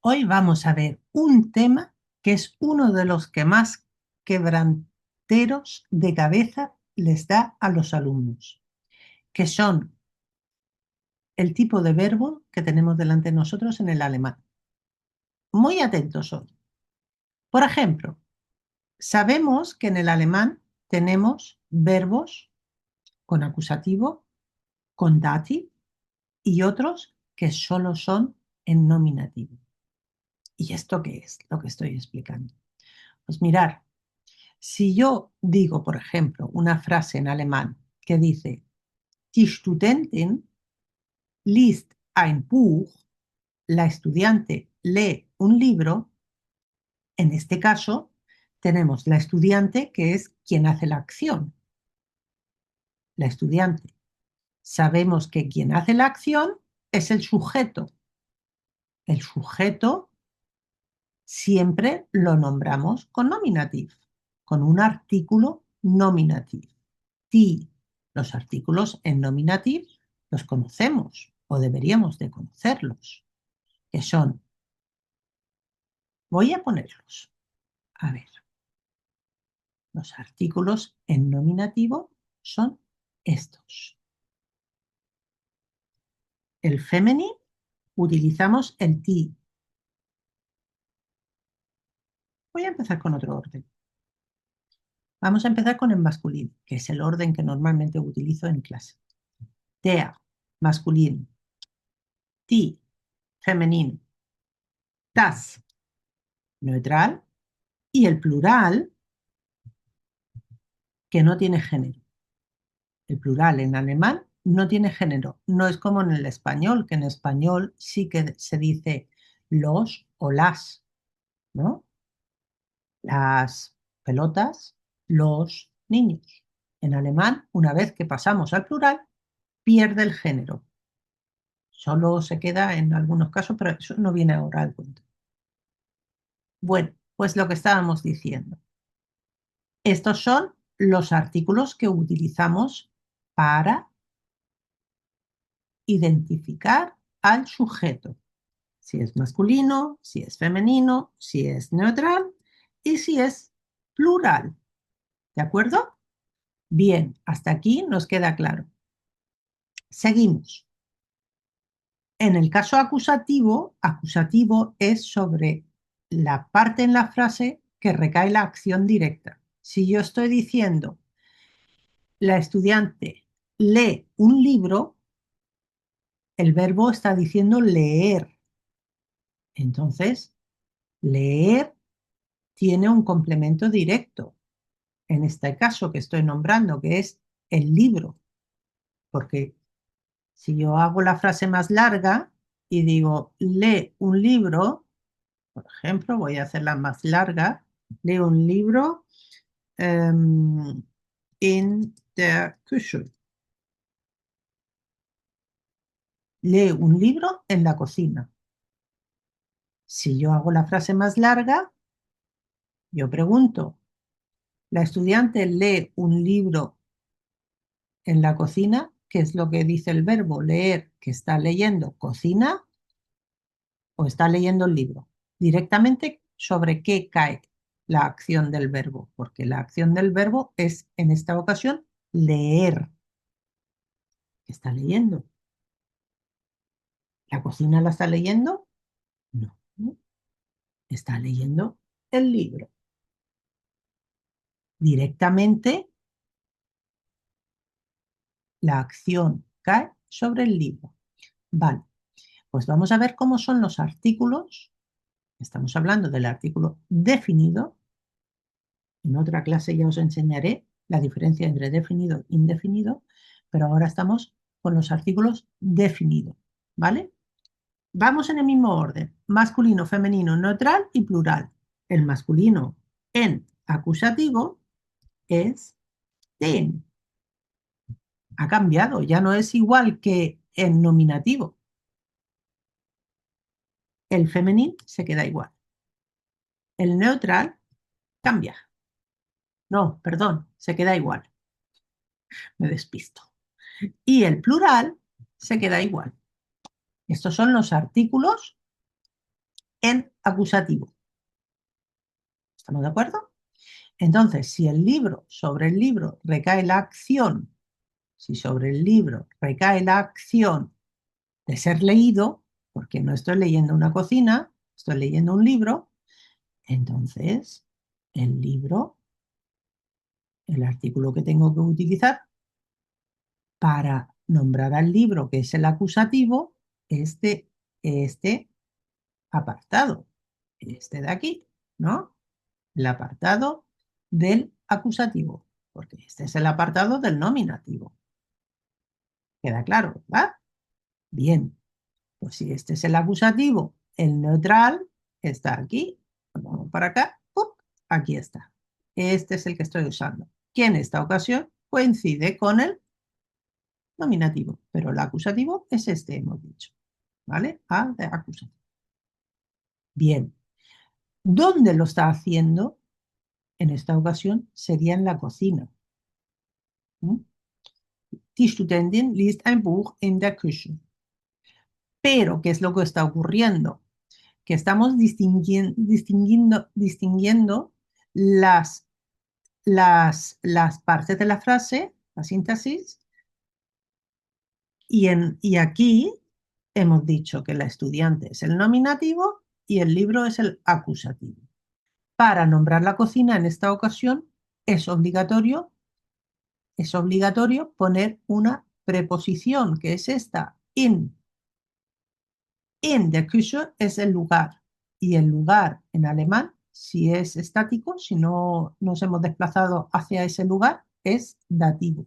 Hoy vamos a ver un tema que es uno de los que más quebranteros de cabeza les da a los alumnos, que son el tipo de verbo que tenemos delante de nosotros en el alemán. Muy atentos hoy. Por ejemplo, sabemos que en el alemán tenemos verbos con acusativo, con dativ y otros que solo son en nominativo. ¿Y esto qué es? Lo que estoy explicando. Pues mirar, si yo digo, por ejemplo, una frase en alemán que dice, Die Studentin liest ein Buch, la estudiante lee un libro, en este caso tenemos la estudiante que es quien hace la acción, la estudiante. Sabemos que quien hace la acción es el sujeto. El sujeto siempre lo nombramos con nominativ, con un artículo nominativ. Die, los artículos en nominativ los conocemos o deberíamos de conocerlos, que son, voy a ponerlos, a ver, los artículos en nominativo son estos. El femenino utilizamos el die. Voy a empezar con otro orden. Vamos a empezar con el masculino, que es el orden que normalmente utilizo en clase. Der, masculino. Die, femenino. Das, neutral. Y el plural, que no tiene género. El plural en alemán no tiene género. No es como en el español, que en español sí que se dice los o las, ¿no? Las pelotas, los niños. En alemán, una vez que pasamos al plural, pierde el género. Solo se queda en algunos casos, pero eso no viene ahora al cuento. Bueno, pues lo que estábamos diciendo. Estos son los artículos que utilizamos para identificar al sujeto. Si es masculino, si es femenino, si es neutral y si es plural. ¿De acuerdo? Bien, hasta aquí nos queda claro. Seguimos. En el caso acusativo, acusativo es sobre la parte en la frase que recae la acción directa. Si yo estoy diciendo, la estudiante lee un libro, el verbo está diciendo leer. Entonces, leer tiene un complemento directo. En este caso que estoy nombrando, que es el libro. Porque si yo hago la frase más larga y digo, lee un libro, por ejemplo, voy a hacerla más larga, lee un libro in der Küche. Lee un libro en la cocina. Si yo hago la frase más larga, yo pregunto, ¿la estudiante lee un libro en la cocina? ¿Qué es lo que dice el verbo leer? ¿Que está leyendo cocina o está leyendo el libro? Directamente, ¿sobre qué cae la acción del verbo? Porque la acción del verbo es, en esta ocasión, leer. ¿Qué está leyendo? ¿La cocina la está leyendo? No. Está leyendo el libro. Directamente, la acción cae sobre el libro. Vale, pues vamos a ver cómo son los artículos. Estamos hablando del artículo definido. En otra clase ya os enseñaré la diferencia entre definido e indefinido, pero ahora estamos con los artículos definidos, ¿vale? Vamos en el mismo orden, masculino, femenino, neutral y plural. El masculino en acusativo es den. Ha cambiado, ya no es igual que en nominativo. El femenino se queda igual. El neutral cambia. No, perdón, se queda igual. Me despisto. Y el plural se queda igual. Estos son los artículos en acusativo. ¿Estamos de acuerdo? Entonces, si sobre el libro recae la acción, si sobre el libro recae la acción de ser leído, porque no estoy leyendo una cocina, estoy leyendo un libro, entonces el libro, el artículo que tengo que utilizar para nombrar al libro, que es el acusativo, es de este apartado, este de aquí, ¿no? El apartado del acusativo, porque este es el apartado del nominativo. ¿Queda claro, verdad? Bien, pues si este es el acusativo, el neutral está aquí. Vamos para acá, ¡pup! Aquí está. Este es el que estoy usando, que en esta ocasión coincide con el nominativo, pero el acusativo es este, hemos dicho, ¿vale? A de acusativo. Bien, ¿dónde lo está haciendo? En esta ocasión sería en la cocina. ¿Mm? Die Studentin liest ein Buch in der Küche. Pero, ¿qué es lo que está ocurriendo? Que estamos distinguiendo las partes de la frase, la síntesis, y aquí hemos dicho que la estudiante es el nominativo y el libro es el acusativo. Para nombrar la cocina en esta ocasión es obligatorio poner una preposición, que es esta, in. In der Küche es el lugar. Y el lugar en alemán, si es estático, si no nos hemos desplazado hacia ese lugar, es dativo.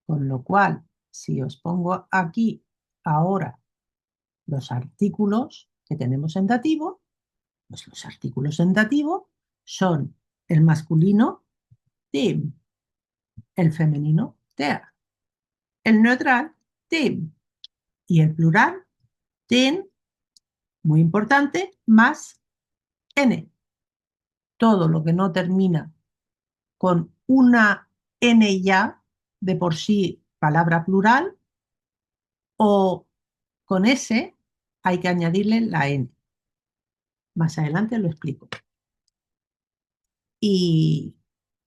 Con lo cual, si os pongo aquí ahora los artículos que tenemos en dativo, pues los artículos en dativo son el masculino, dem, el femenino, der, el neutral, dem, y el plural, den, muy importante, más n. Todo lo que no termina con una n ya, de por sí palabra plural, o con s hay que añadirle la n. Más adelante lo explico. Y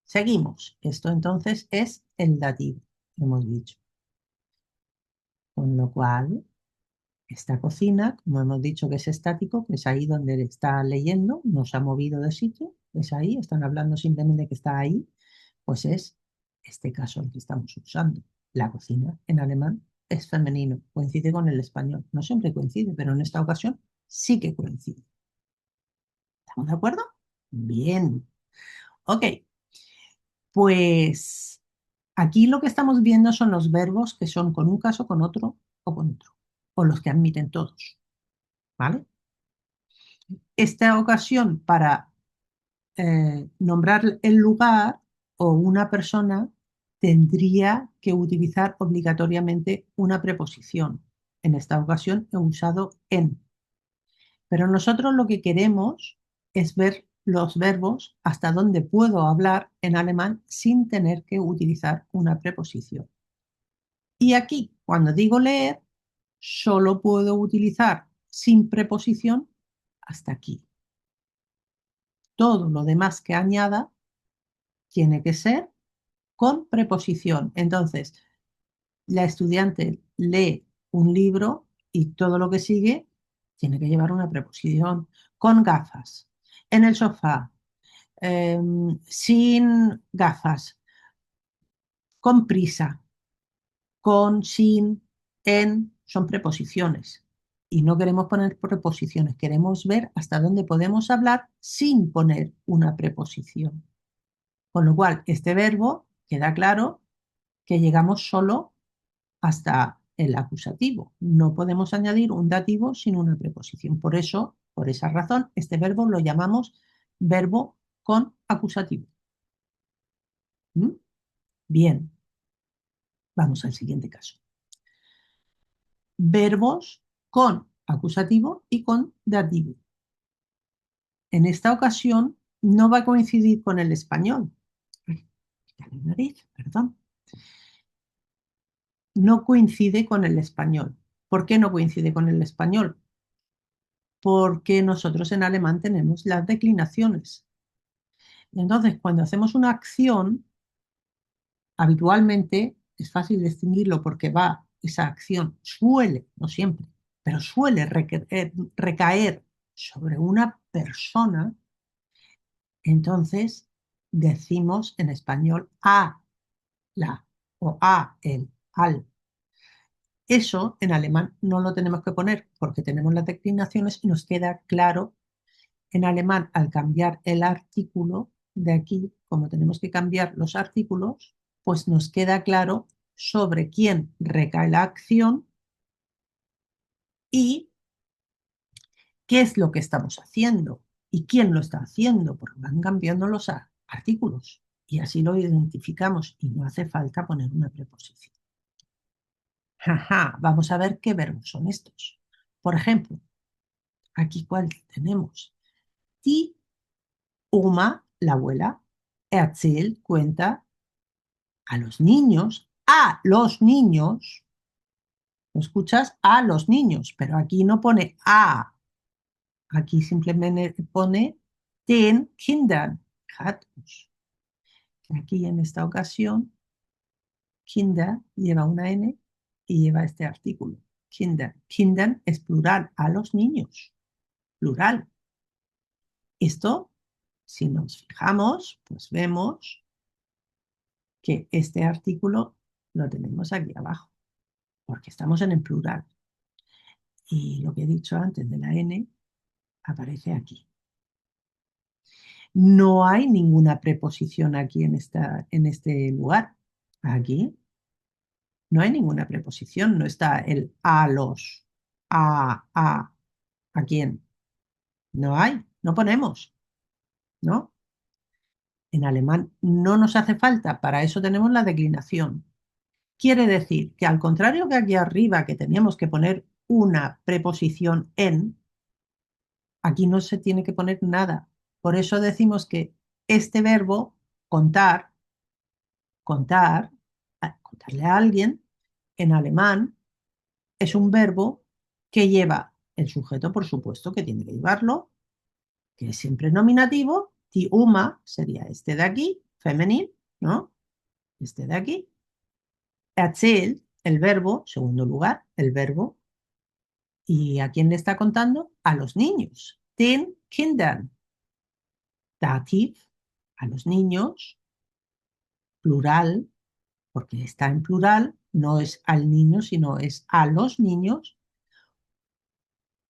seguimos. Esto entonces es el dativo, hemos dicho. Con lo cual, esta cocina, como hemos dicho que es estático, que es ahí donde está leyendo, no se ha movido de sitio, es ahí, están hablando simplemente que está ahí, pues es este caso el que estamos usando. La cocina en alemán es femenino, coincide con el español. No siempre coincide, pero en esta ocasión sí que coincide. ¿Estamos de acuerdo? Bien. Ok, pues aquí lo que estamos viendo son los verbos que son con un caso, con otro o con otro, o los que admiten todos, ¿vale? Esta ocasión para nombrar el lugar o una persona tendría que utilizar obligatoriamente una preposición. En esta ocasión he usado en. Pero nosotros lo que queremos es ver los verbos hasta dónde puedo hablar en alemán sin tener que utilizar una preposición. Y aquí, cuando digo leer, solo puedo utilizar sin preposición hasta aquí. Todo lo demás que añada tiene que ser con preposición. Entonces, la estudiante lee un libro y todo lo que sigue tiene que llevar una preposición. Con gafas, en el sofá, sin gafas, con prisa, con, sin, en, son preposiciones. Y no queremos poner preposiciones, queremos ver hasta dónde podemos hablar sin poner una preposición. Con lo cual, este verbo queda claro que llegamos solo hasta el acusativo. No podemos añadir un dativo sin una preposición. Por eso, por esa razón, este verbo lo llamamos verbo con acusativo. ¿Mm? Bien, vamos al siguiente caso. Verbos con acusativo y con dativo. En esta ocasión no va a coincidir con el español. Ay, quítale la nariz, perdón. No coincide con el español. ¿Por qué no coincide con el español? porque nosotros en alemán tenemos las declinaciones. Entonces, cuando hacemos una acción, habitualmente es fácil distinguirlo porque esa acción suele, no siempre, pero suele recaer sobre una persona. Entonces decimos en español a la o a el, al. Eso en alemán no lo tenemos que poner porque tenemos las declinaciones y nos queda claro en alemán al cambiar el artículo de aquí, como tenemos que cambiar los artículos, pues nos queda claro sobre quién recae la acción y qué es lo que estamos haciendo y quién lo está haciendo, porque van cambiando los artículos y así lo identificamos y no hace falta poner una preposición. Ajá, vamos a ver qué verbos son estos. Por ejemplo, aquí cuál tenemos. Die Oma, la abuela, erzählt, cuenta a los niños, ¿lo escuchas? A los niños, pero aquí no pone a, aquí simplemente pone den Kindern. Fijaros, aquí en esta ocasión, Kinder lleva una N y lleva este artículo. Kinder. Kindern es plural, a los niños, plural. Esto, si nos fijamos, pues vemos que este artículo lo tenemos aquí abajo, porque estamos en el plural. Y lo que he dicho antes de la N aparece aquí. No hay ninguna preposición aquí en este lugar. Aquí no hay ninguna preposición. No está el a los, a quién. No hay, no ponemos, ¿no? En alemán no nos hace falta, para eso tenemos la declinación. Quiere decir que al contrario que aquí arriba, que teníamos que poner una preposición en, aquí no se tiene que poner nada. Por eso decimos que este verbo, contar, contar, contarle a alguien, en alemán, es un verbo que lleva el sujeto, por supuesto, que tiene que llevarlo, que es siempre nominativo. Die Oma sería este de aquí, femenino, ¿no? Este de aquí. Erzählt, el verbo, segundo lugar, el verbo. ¿Y a quién le está contando? A los niños. Den Kindern. Dativ, a los niños, plural, porque está en plural, no es al niño, sino es a los niños,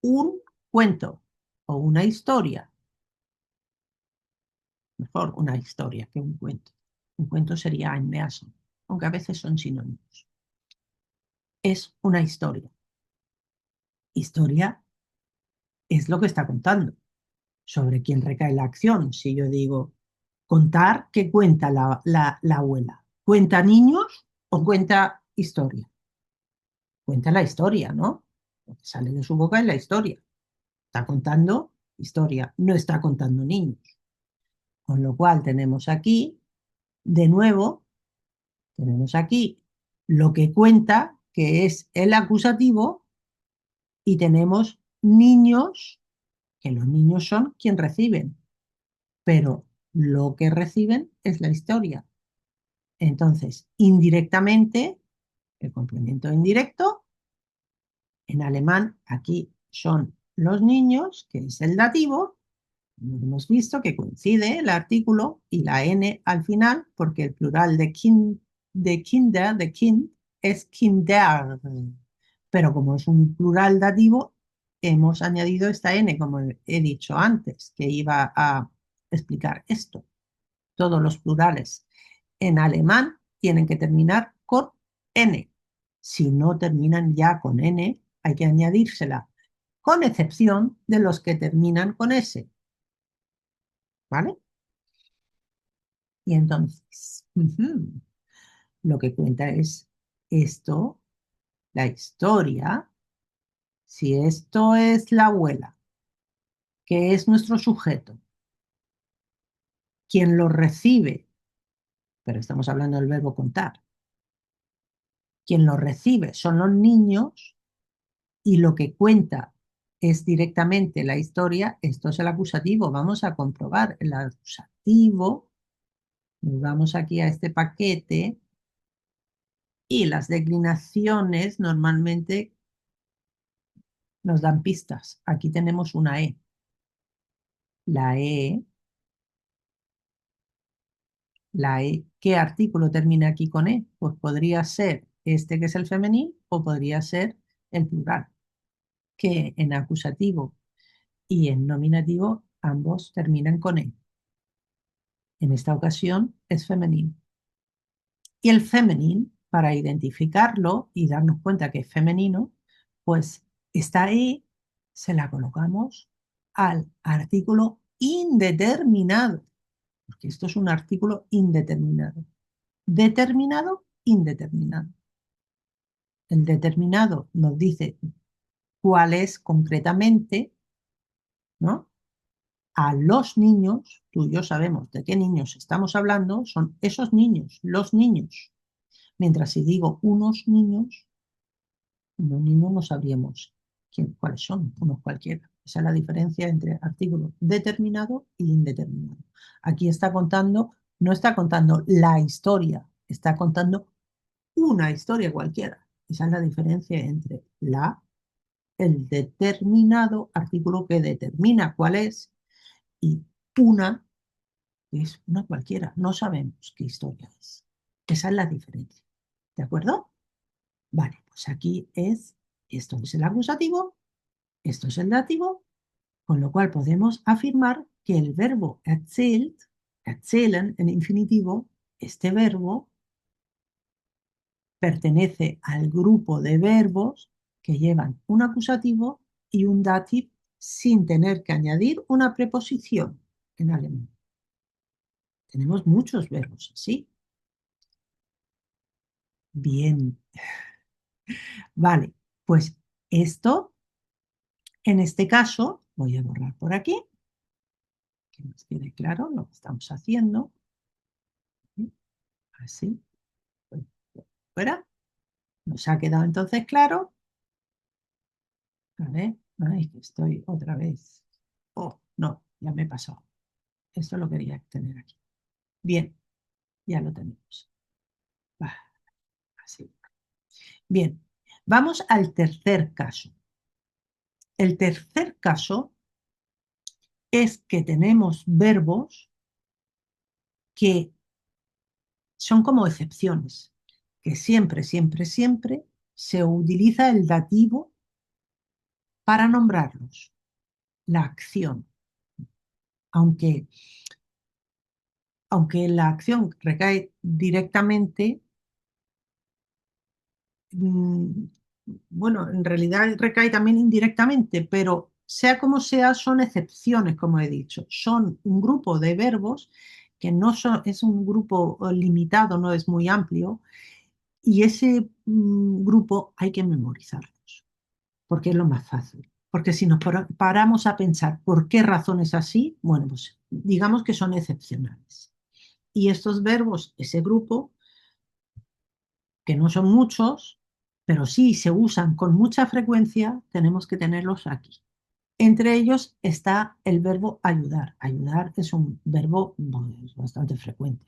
un cuento o una historia. Mejor una historia que un cuento. Un cuento sería ein Märchen, aunque a veces son sinónimos. Es una historia. Historia es lo que está contando. Sobre quién recae la acción. Si yo digo contar, ¿qué cuenta la abuela? ¿Cuenta niños o cuenta historia? Cuenta la historia, ¿no? Lo que sale de su boca es la historia. Está contando historia, no está contando niños. Con lo cual tenemos aquí, de nuevo, tenemos aquí lo que cuenta, que es el acusativo, y tenemos niños, que los niños son quien reciben, pero lo que reciben es la historia. Entonces, indirectamente, el complemento indirecto, en alemán aquí son los niños, que es el dativo. Hemos visto que coincide el artículo y la N al final, porque el plural de Kinder, de Kind, es Kinder. Pero como es un plural dativo, hemos añadido esta N, como he dicho antes, que iba a explicar esto. Todos los plurales en alemán tienen que terminar con N. Si no terminan ya con N, hay que añadírsela, con excepción de los que terminan con S. ¿Vale? Y entonces, lo que cuenta es esto, la historia. Si esto es la abuela, que es nuestro sujeto, quien lo recibe, pero estamos hablando del verbo contar, quien lo recibe son los niños y lo que cuenta es directamente la historia, esto es el acusativo. Vamos a comprobar el acusativo. Vamos aquí a este paquete y las declinaciones normalmente nos dan pistas. Aquí tenemos una E. La E, la E, ¿qué artículo termina aquí con E? Pues podría ser este que es el femenino o podría ser el plural, que en acusativo y en nominativo ambos terminan con E. En esta ocasión es femenino. Y el femenino, para identificarlo y darnos cuenta que es femenino, pues esta E se la colocamos al artículo indeterminado, porque esto es un artículo indeterminado. Determinado, indeterminado. El determinado nos dice cuál es concretamente, ¿no? A los niños, tú y yo sabemos de qué niños estamos hablando, son esos niños, los niños. Mientras si digo unos niños no sabríamos cuáles son, unos cualquiera. Esa es la diferencia entre artículo determinado e indeterminado. Aquí está contando, no está contando la historia, está contando una historia cualquiera. Esa es la diferencia entre el determinado artículo que determina cuál es y una que es una cualquiera. No sabemos qué historia es. Esa es la diferencia. ¿De acuerdo? Vale, pues aquí esto es el acusativo, esto es el dativo, con lo cual podemos afirmar que el verbo erzählt, erzählen en infinitivo, este verbo pertenece al grupo de verbos que llevan un acusativo y un dativ sin tener que añadir una preposición en alemán. Tenemos muchos verbos así. Bien, vale, pues esto, en este caso, voy a borrar por aquí, que nos quede claro lo que estamos haciendo. Así, fuera. Nos ha quedado entonces claro. A ver, ay, que estoy otra vez. Oh, no, ya me he pasado. Esto lo quería tener aquí. Bien, ya lo tenemos. Ah, así. Bien, vamos al tercer caso. El tercer caso es que tenemos verbos que son como excepciones, que siempre, siempre, siempre se utiliza el dativo para nombrarlos, la acción. Aunque, aunque la acción recae directamente, mm, bueno, en realidad recae también indirectamente, pero sea como sea, son excepciones, como he dicho. Son un grupo de verbos que no son, es un grupo limitado, no es muy amplio, y ese grupo hay que memorizarlos, porque es lo más fácil. Porque si nos paramos a pensar por qué razón es así, bueno, pues digamos que son excepcionales. Y estos verbos, ese grupo, que no son muchos, pero sí se usan con mucha frecuencia, tenemos que tenerlos aquí. Entre ellos está el verbo ayudar. Ayudar es un verbo bastante frecuente.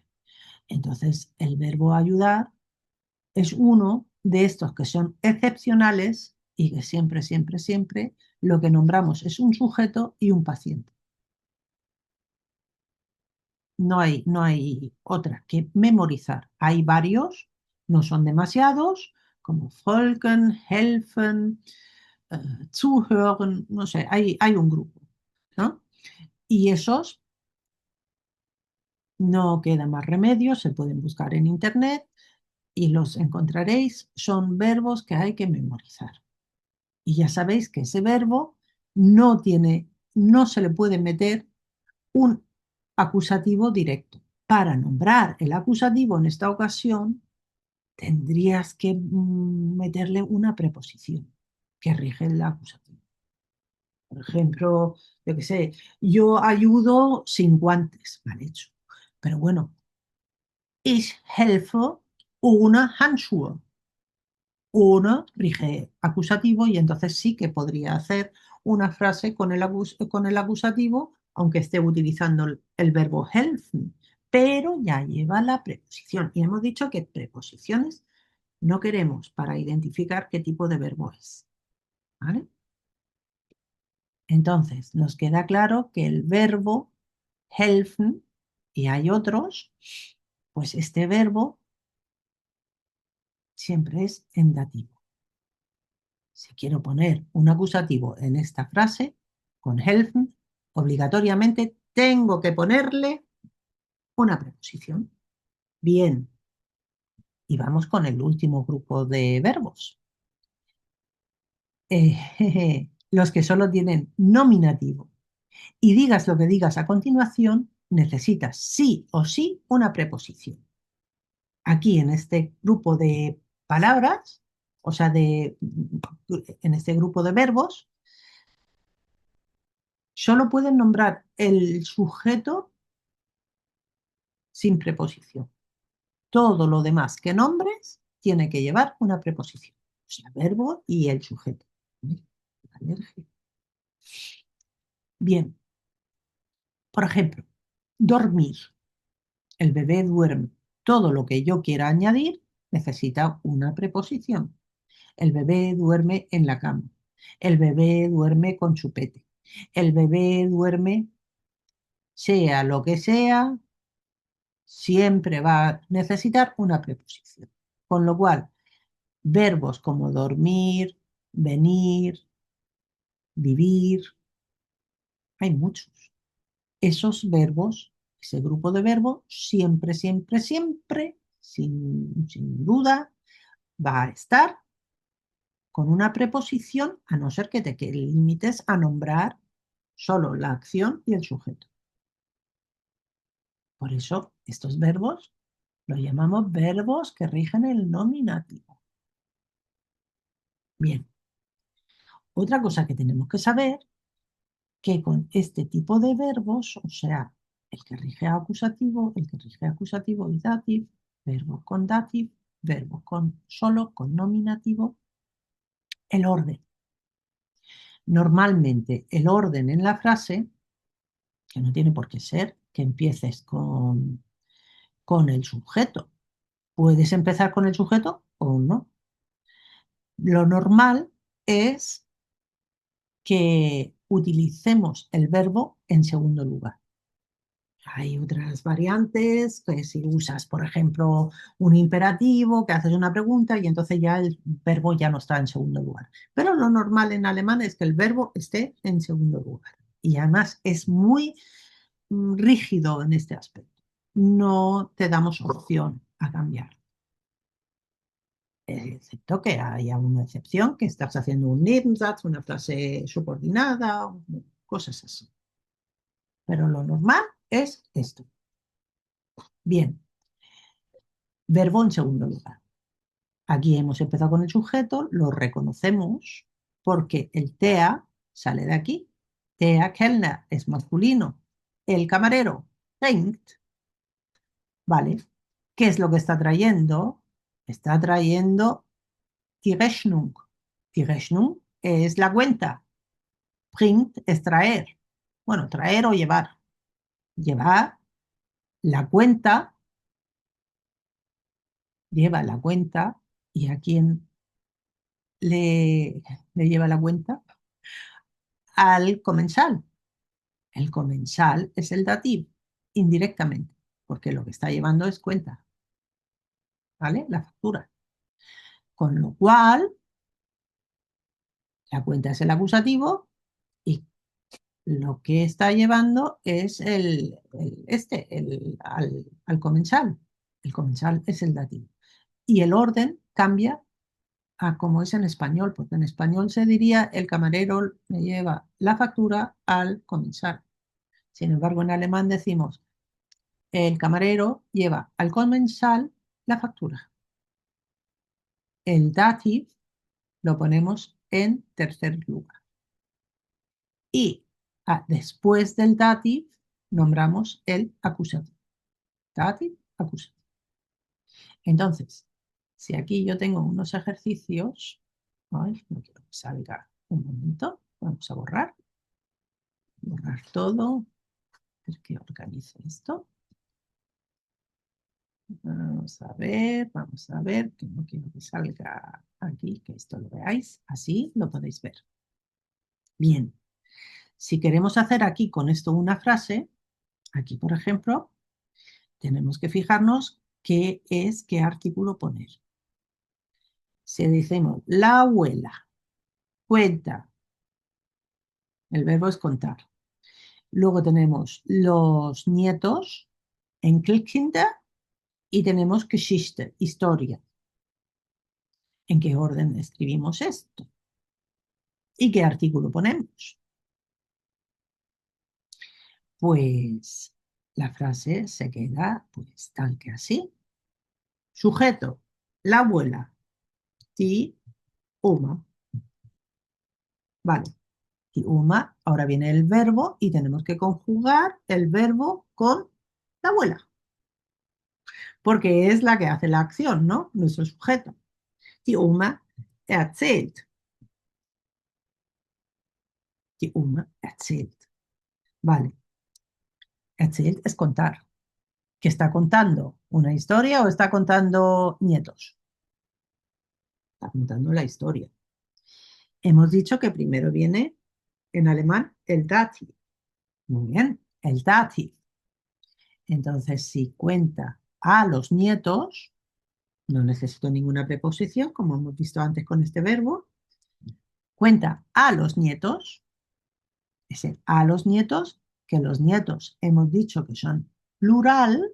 Entonces, el verbo ayudar es uno de estos que son excepcionales y que siempre, siempre, siempre lo que nombramos es un sujeto y un paciente. No hay otra que memorizar. Hay varios, no son demasiados, como folgen, helfen, zuhören, no sé, hay un grupo, ¿no? Y esos no queda más remedio, se pueden buscar en internet y los encontraréis, son verbos que hay que memorizar. Y ya sabéis que ese verbo no se le puede meter un acusativo directo. Para nombrar el acusativo en esta ocasión, tendrías que meterle una preposición que rige el acusativo. Por ejemplo, yo qué sé, yo ayudo sin guantes, mal hecho. Pero bueno, ich helfe ohne Handschuhe. uno rige acusativo y entonces sí que podría hacer una frase con con el acusativo, aunque esté utilizando el verbo helfen, pero ya lleva la preposición. Y hemos dicho que preposiciones no queremos para identificar qué tipo de verbo es. ¿Vale? Entonces, nos queda claro que el verbo helfen, y hay otros, pues este verbo siempre es en dativo. Si quiero poner un acusativo en esta frase, con helfen, obligatoriamente tengo que ponerle una preposición. Bien, y vamos con el último grupo de verbos. Los que solo tienen nominativo. Y digas lo que digas a continuación, necesitas sí o sí una preposición. Aquí en este grupo de palabras, o sea, en este grupo de verbos, solo pueden nombrar el sujeto sin preposición. Todo lo demás que nombres tiene que llevar una preposición. O sea, verbo y el sujeto. Bien, por ejemplo, dormir. El bebé duerme. Todo lo que yo quiera añadir necesita una preposición. El bebé duerme en la cama. El bebé duerme con chupete. El bebé duerme, sea lo que sea, siempre va a necesitar una preposición. Con lo cual, verbos como dormir, venir, vivir, hay muchos. Esos verbos, ese grupo de verbos, siempre, siempre, siempre, sin duda, va a estar con una preposición, a no ser que te limites a nombrar solo la acción y el sujeto. Por eso, estos verbos los llamamos verbos que rigen el nominativo. Bien, otra cosa que tenemos que saber, que con este tipo de verbos, o sea, el que rige acusativo, el que rige acusativo y dative, verbos con dative, verbos con solo, con nominativo, el orden. Normalmente el orden en la frase, que no tiene por qué ser que empieces con el sujeto. Puedes empezar con el sujeto o no. Lo normal es que utilicemos el verbo en segundo lugar. Hay otras variantes, que si usas, por ejemplo, un imperativo, que haces una pregunta y entonces ya el verbo ya no está en segundo lugar. Pero lo normal en alemán es que el verbo esté en segundo lugar. Y además es muy rígido en este aspecto. No te damos opción a cambiar. Excepto que haya una excepción, que estás haciendo un Nebensatz, una frase subordinada, cosas así. Pero lo normal es esto. Bien, verbo en segundo lugar. Aquí hemos empezado con el sujeto, lo reconocemos porque el TEA sale de aquí. TEA Kellner es masculino. El camarero, trinkt, ¿vale? ¿Qué es lo que está trayendo? Está trayendo die Rechnung. Die Rechnung es la cuenta. Bringt es traer. Bueno, traer o llevar. Llevar la cuenta, lleva la cuenta, ¿y a quién le lleva la cuenta? Al comensal. El comensal es el dativo, indirectamente, porque lo que está llevando es cuenta, ¿vale? La factura. Con lo cual, la cuenta es el acusativo y lo que está llevando es al comensal. El comensal es el dativo. Y el orden cambia a como es en español, porque en español se diría el camarero le lleva la factura al comensal. Sin embargo, en alemán decimos el camarero lleva al comensal la factura. El dative lo ponemos en tercer lugar. Y después del dative nombramos el acusativo. Dative, acusativo. Entonces, Si aquí yo tengo unos ejercicios, ay, no quiero que salga un momento, vamos a borrar todo, a ver que organice esto. Vamos a ver, que no quiero que salga aquí, que esto lo veáis, así lo podéis ver. Bien, si queremos hacer aquí con esto una frase, aquí por ejemplo, tenemos que fijarnos qué artículo poner. Si decimos, la abuela cuenta, el verbo es contar. Luego tenemos los nietos, Enkelkinder, y tenemos Geschichte, historia. ¿En qué orden escribimos esto? ¿Y qué artículo ponemos? Pues la frase se queda pues tal que así. Sujeto, la abuela, ti, Uma. Vale, y Uma, ahora viene el verbo y tenemos que conjugar el verbo con la abuela, porque es la que hace la acción, ¿no? Nuestro sujeto. Die Oma erzählt. Die Oma erzählt. Vale, erzählt es contar. ¿Que está contando una historia o está contando nietos? Está contando la historia. Hemos dicho que primero viene en alemán el Dativ. Muy bien, el Dativ. Entonces, si cuenta a los nietos, no necesito ninguna preposición, como hemos visto antes con este verbo. Cuenta a los nietos, ese a los nietos, que los nietos hemos dicho que son plural,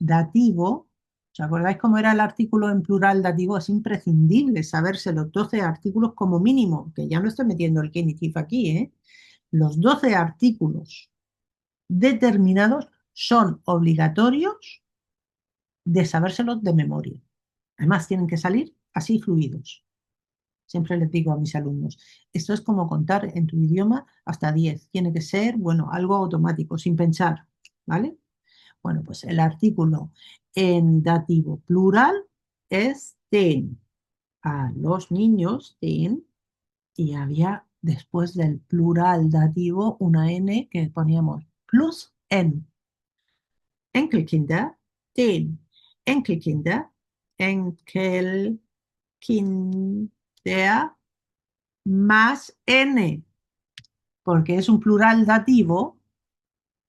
dativo. ¿Os acordáis cómo era el artículo en plural dativo? Es imprescindible saberse los 12 artículos como mínimo, que ya no estoy metiendo el genitiv aquí, ¿eh? Los 12 artículos determinados son obligatorios de sabérselos de memoria. Además, tienen que salir así fluidos. Siempre les digo a mis alumnos, esto es como contar en tu idioma hasta 10. Tiene que ser, bueno, algo automático, sin pensar, ¿vale? Bueno, pues el artículo en dativo plural es den. A los niños, den. Y había después del plural dativo una N que poníamos plus en. Enkelkinder, den. Enkelkinder, Enkelkinder, más N, porque es un plural dativo,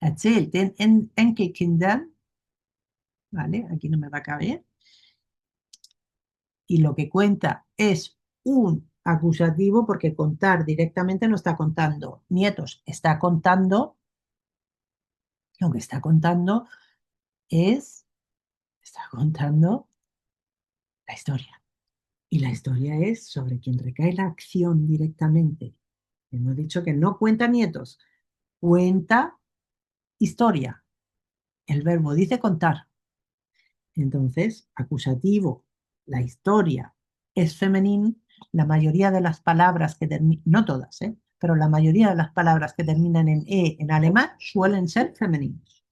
erzählt den Enkelkindern, ¿vale? Aquí no me va a caber. Y lo que cuenta es un acusativo, porque contar directamente no está contando nietos, está contando, lo que está contando la historia. Y la historia es sobre quien recae la acción directamente. Hemos dicho que no cuenta nietos, cuenta historia. El verbo dice contar. Entonces, acusativo, la historia es femenino, la mayoría de las palabras que terminan, no todas, pero la mayoría de las palabras que terminan en E en alemán suelen ser femeninos.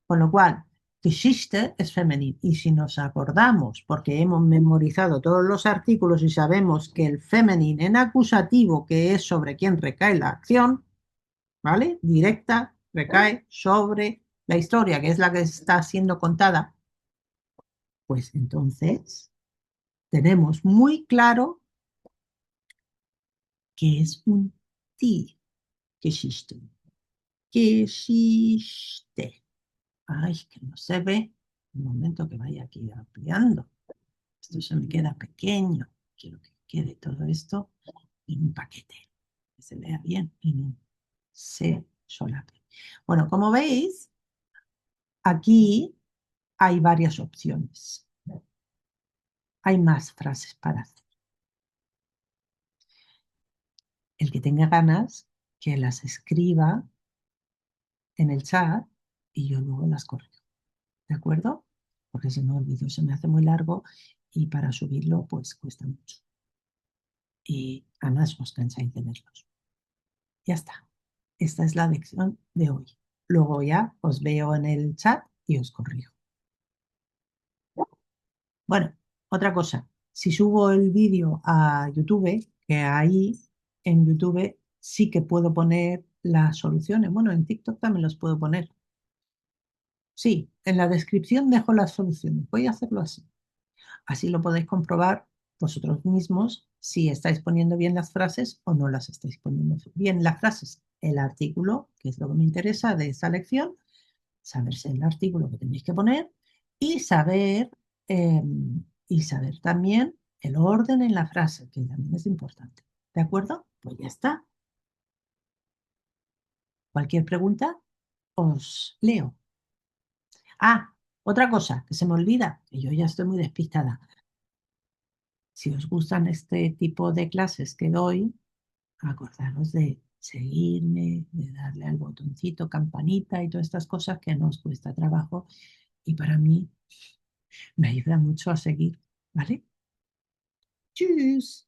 Con lo cual, Geschichte es femenino. Y si nos acordamos, porque hemos memorizado todos los artículos y sabemos que el femenino en acusativo, que es sobre quien recae la acción, ¿vale? Directa, recae sobre la historia, que es la que está siendo contada, pues entonces tenemos muy claro que es un die Geschichte. Geschichte. Ay, que no se ve. Un momento que vaya aquí ampliando. Esto se me queda pequeño. Quiero que quede todo esto en un paquete. Que se vea bien y no se solape. Bueno, como veis, aquí hay varias opciones. Hay más frases para hacer. El que tenga ganas, que las escriba en el chat y yo luego las corrijo. ¿De acuerdo? Porque si no el vídeo se me hace muy largo y para subirlo pues cuesta mucho. Y además os cansáis de verlos. Ya está. Esta es la lección de hoy. Luego ya os veo en el chat y os corrijo. Bueno, otra cosa. Si subo el vídeo a YouTube, que ahí en YouTube sí que puedo poner las soluciones. Bueno, en TikTok también los puedo poner. Sí, en la descripción dejo las soluciones. Voy a hacerlo así. Así lo podéis comprobar vosotros mismos si estáis poniendo bien las frases o no las estáis poniendo bien las frases. El artículo, que es lo que me interesa de esta lección, saberse el artículo que tenéis que poner y saber, eh, y saber también el orden en la frase, que también es importante. ¿De acuerdo? Pues ya está. Cualquier pregunta, os leo. Ah, otra cosa que se me olvida, que yo ya estoy muy despistada. Si os gustan este tipo de clases que doy, acordaros de seguirme, de darle al botoncito, campanita y todas estas cosas que nos cuesta trabajo y para mí me ayuda mucho a seguir, ¿vale? Tschüss.